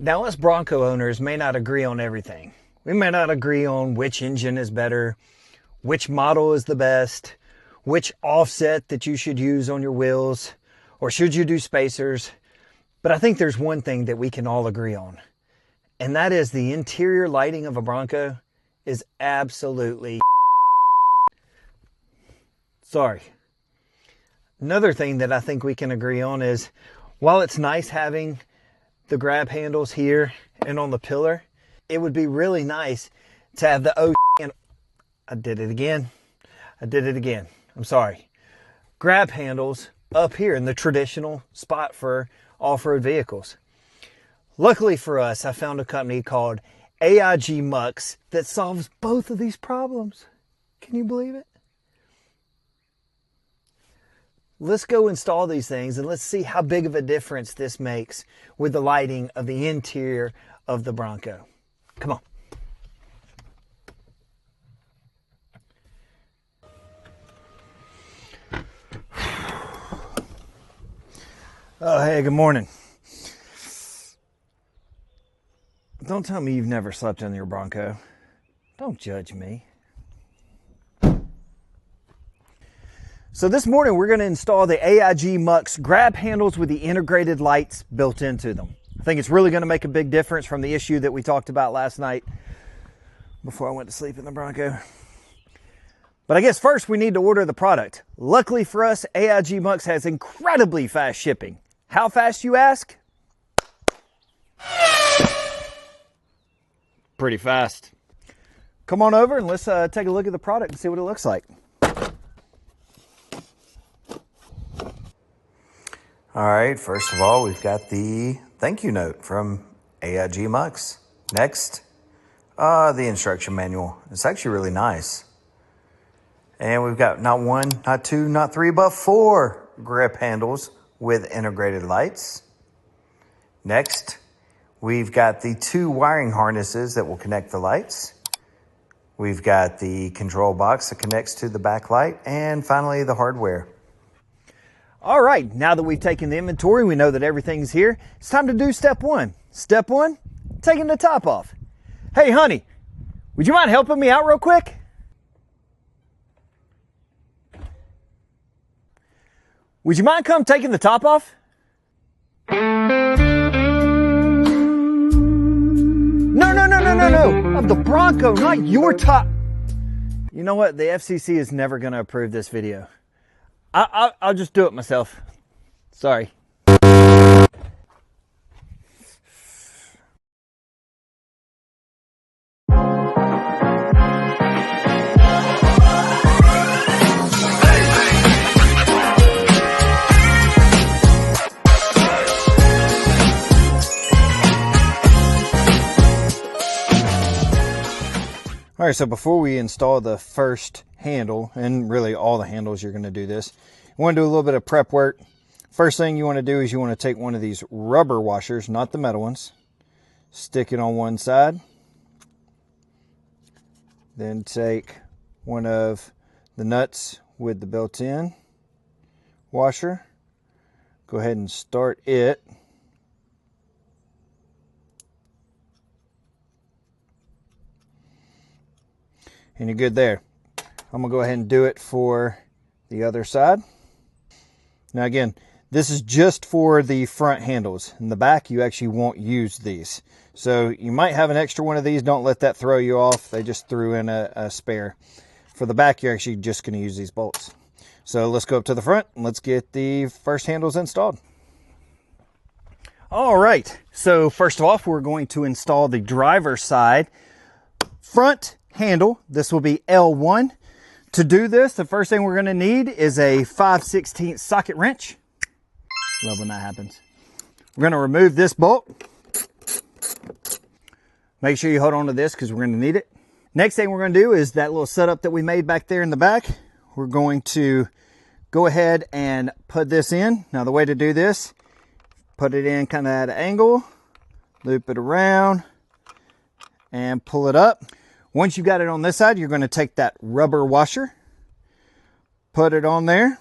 Now, us Bronco owners may not agree on everything. We may not agree on which engine is better, which model is the best, which offset that you should use on your wheels, or should you do spacers. But I think there's one thing that we can all agree on, and that is the interior lighting of a Bronco is absolutely sorry. Another thing that I think we can agree on is, while it's nice having the grab handles here and on the pillar, it would be really nice to have the I did it again. I'm sorry. Grab handles up here in the traditional spot for off-road vehicles. Luckily for us, I found a company called AIGM that solves both of these problems. Can you believe it? Let's go install these things and let's see how big of a difference this makes with the lighting of the interior of the Bronco. Come on. Oh, hey, good morning. Don't tell me you've never slept in your Bronco. Don't judge me. So this morning we're going to install the Aigmux Grab Handles with the integrated lights built into them. I think it's really going to make a big difference from the issue that we talked about last night before I went to sleep in the Bronco. But I guess first we need to order the product. Luckily for us, Aigmux has incredibly fast shipping. How fast, you ask? Pretty fast. Come on over and let's take a look at the product and see what it looks like. All right, first of all, we've got the thank you note from Aigmux. Next, the instruction manual. It's actually really nice. And we've got not one, not two, not three, but 4 grip handles with integrated lights. Next, we've got the 2 wiring harnesses that will connect the lights. We've got the control box that connects to the backlight, and finally the hardware. All right, now that we've taken the inventory, we know that everything's here. It's time to do step 1. Step 1, taking the top off. Hey, honey, would you mind helping me out real quick? Would you mind come taking the top off? No, of the Bronco, not your top. You know what? The FCC is never going to approve this video. I'll just do it myself. Sorry. All right, so before we install the first handle, and really all the handles you're going to do this, you want to do a little bit of prep work. First thing you want to do is you want to take one of these rubber washers, not the metal ones, stick it on one side, then take one of the nuts with the built-in washer, go ahead and start it. And you're good there. I'm gonna go ahead and do it for the other side. Now again, this is just for the front handles. In the back, you actually won't use these. So you might have an extra one of these. Don't let that throw you off. They just threw in a spare. For the back, you're actually just gonna use these bolts. So let's go up to the front and let's get the first handles installed. All right, so first of all, we're going to install the driver's side front handle. This will be L1. To do this, the first thing we're going to need is a 5/16 socket wrench. Love when that happens. We're going to remove this bolt. Make sure you hold on to this because we're going to need it. Next thing we're going to do is that little setup that we made back there in the back. We're going to go ahead and put this in. Now the way to do this, put it in kind of at an angle, loop it around, and pull it up. Once you've got it on this side, you're going to take that rubber washer, put it on there.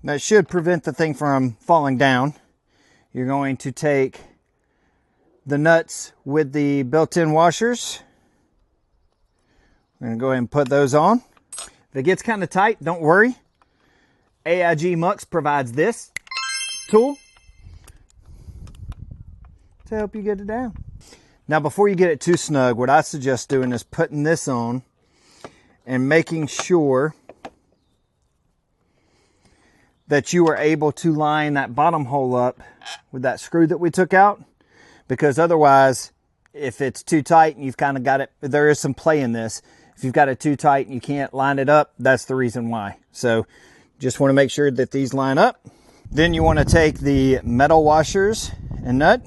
That should prevent the thing from falling down. You're going to take the nuts with the built-in washers. We're going to go ahead and put those on. If it gets kind of tight, don't worry. Aigmux provides this tool to help you get it down. Now, before you get it too snug, what I suggest doing is putting this on and making sure that you are able to line that bottom hole up with that screw that we took out, because otherwise, if it's too tight and you've kind of got it, there is some play in this. If you've got it too tight and you can't line it up, that's the reason why. So just want to make sure that these line up. Then you want to take the metal washers and nut,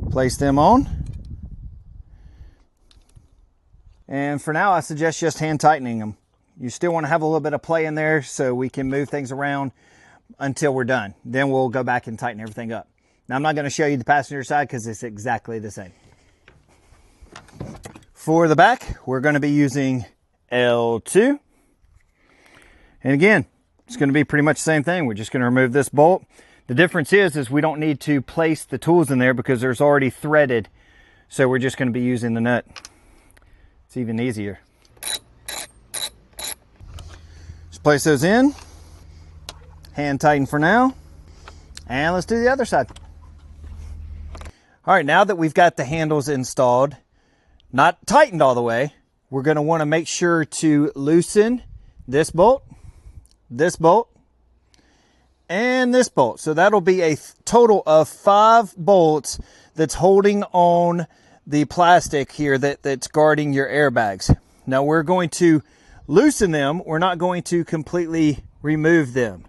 place them on. And for now, I suggest just hand tightening them. You still want to have a little bit of play in there so we can move things around until we're done. Then we'll go back and tighten everything up. Now, I'm not going to show you the passenger side because it's exactly the same. For the back, we're going to be using L2. And again, it's going to be pretty much the same thing. We're just going to remove this bolt. The difference is we don't need to place the tools in there because there's already threaded. So we're just going to be using the nut. It's even easier. Just place those in. Hand tighten for now. And let's do the other side. All right, now that we've got the handles installed, not tightened all the way, we're going to want to make sure to loosen this bolt, and this bolt. So that'll be a total of 5 bolts that's holding on the plastic here that's guarding your airbags. Now we're going to loosen them. We're not going to completely remove them.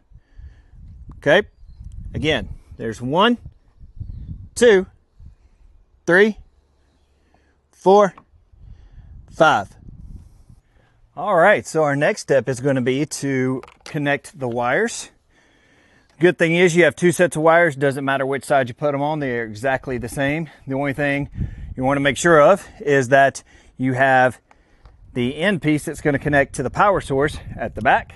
Okay. Again, there's 1, 2, 3, 4, 5. All right, so our next step is going to be to connect the wires. Good thing is you have 2 sets of wires. Doesn't matter which side you put them on, they're exactly the same. The only thing you want to make sure of is that you have the end piece that's going to connect to the power source at the back,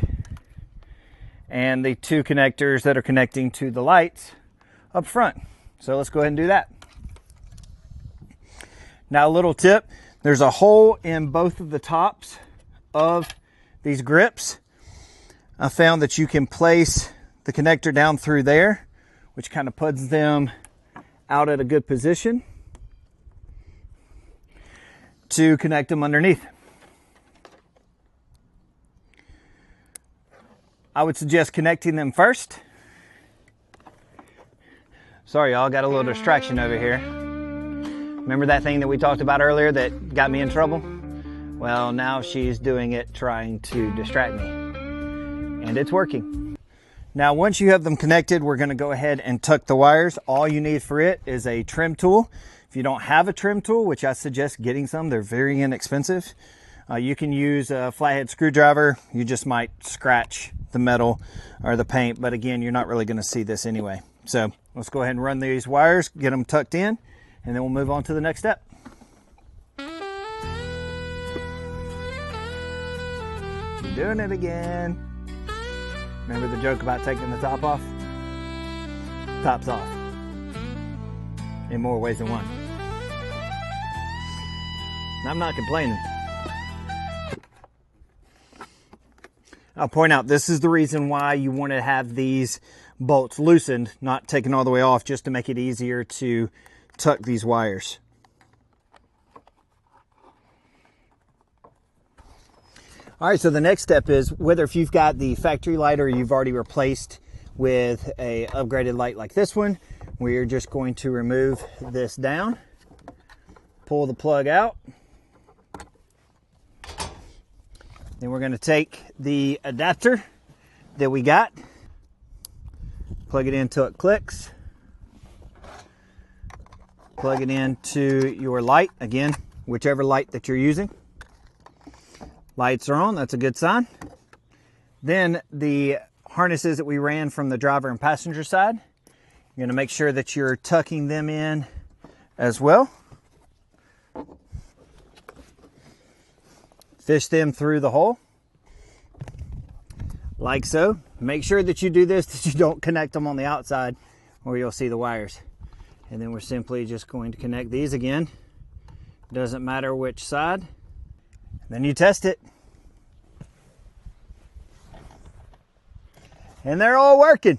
and the 2 connectors that are connecting to the lights up front. So let's go ahead and do that. Now, a little tip, there's a hole in both of the tops of these grips. I found that you can place the connector down through there, which kind of puts them out at a good position to connect them underneath. I would suggest connecting them first. Sorry, y'all, got a little distraction over here. Remember that thing that we talked about earlier that got me in trouble? Well, now she's doing it trying to distract me. And it's working. Now, once you have them connected, we're going to go ahead and tuck the wires. All you need for it is a trim tool. If you don't have a trim tool, which I suggest getting some, they're very inexpensive. You can use a flathead screwdriver. You just might scratch the metal or the paint, but again, you're not really going to see this anyway. So let's go ahead and run these wires, get them tucked in, and then we'll move on to the next step. Doing it again. Remember the joke about taking the top off? Top's off. In more ways than one. I'm not complaining. I'll point out, this is the reason why you want to have these bolts loosened, not taken all the way off, just to make it easier to tuck these wires. All right, so the next step is, whether if you've got the factory light or you've already replaced with a upgraded light like this one, we're just going to remove this down, pull the plug out. Then we're going to take the adapter that we got, plug it in till it clicks, plug it into your light, again, whichever light that you're using. Lights are on, that's a good sign. Then the harnesses that we ran from the driver and passenger side, you're going to make sure that you're tucking them in as well. Fish them through the hole, like so. Make sure that you do this, that you don't connect them on the outside or you'll see the wires. And then we're simply just going to connect these again. Doesn't matter which side. Then you test it. And they're all working.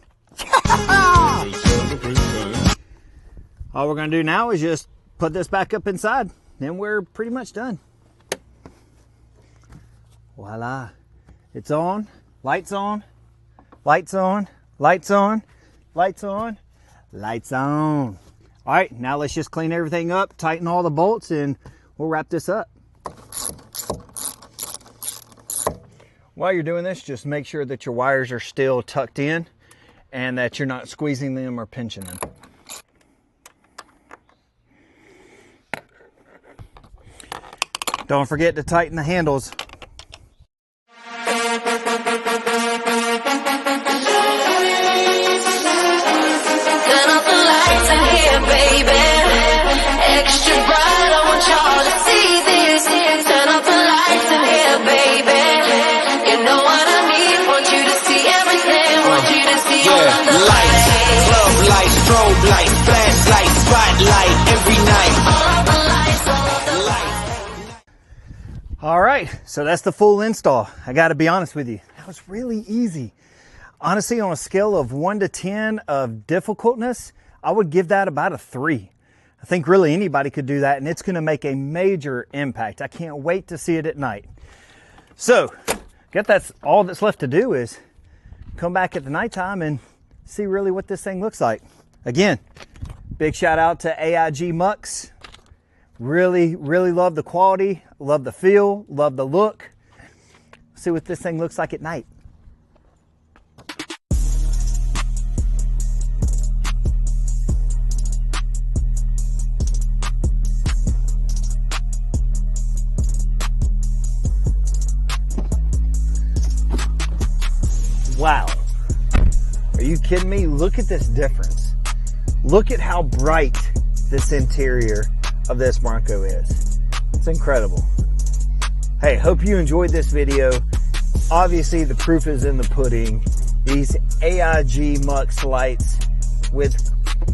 All we're gonna do now is just put this back up inside. Then we're pretty much done. Voila. It's on, lights on, lights on, lights on, lights on, lights on. All right, now let's just clean everything up, tighten all the bolts, and we'll wrap this up. While you're doing this, just make sure that your wires are still tucked in and that you're not squeezing them or pinching them. Don't forget to tighten the handles. All right, so that's the full install. I gotta be honest with you, that was really easy. Honestly, on a scale of 1 to 10 of difficultness, I would give that about a 3. I think really anybody could do that, and it's gonna make a major impact. I can't wait to see it at night. So, I guess that's all that's left to do is come back at the nighttime and see really what this thing looks like. Again, big shout out to AIGMux. Really, really love the quality, love the feel, love the look. See what this thing looks like at night. Wow. Are you kidding me? Look at this difference. Look at how bright this interior of this Bronco is. It's incredible. Hey, hope you enjoyed this video. Obviously the proof is in the pudding. These AIGMux lights with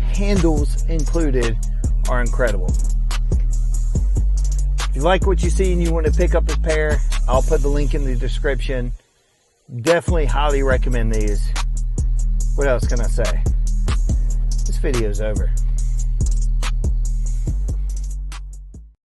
handles included are incredible. If you like what you see and you want to pick up a pair, I'll put the link in the description. Definitely highly recommend these. What else can I say? This video's over.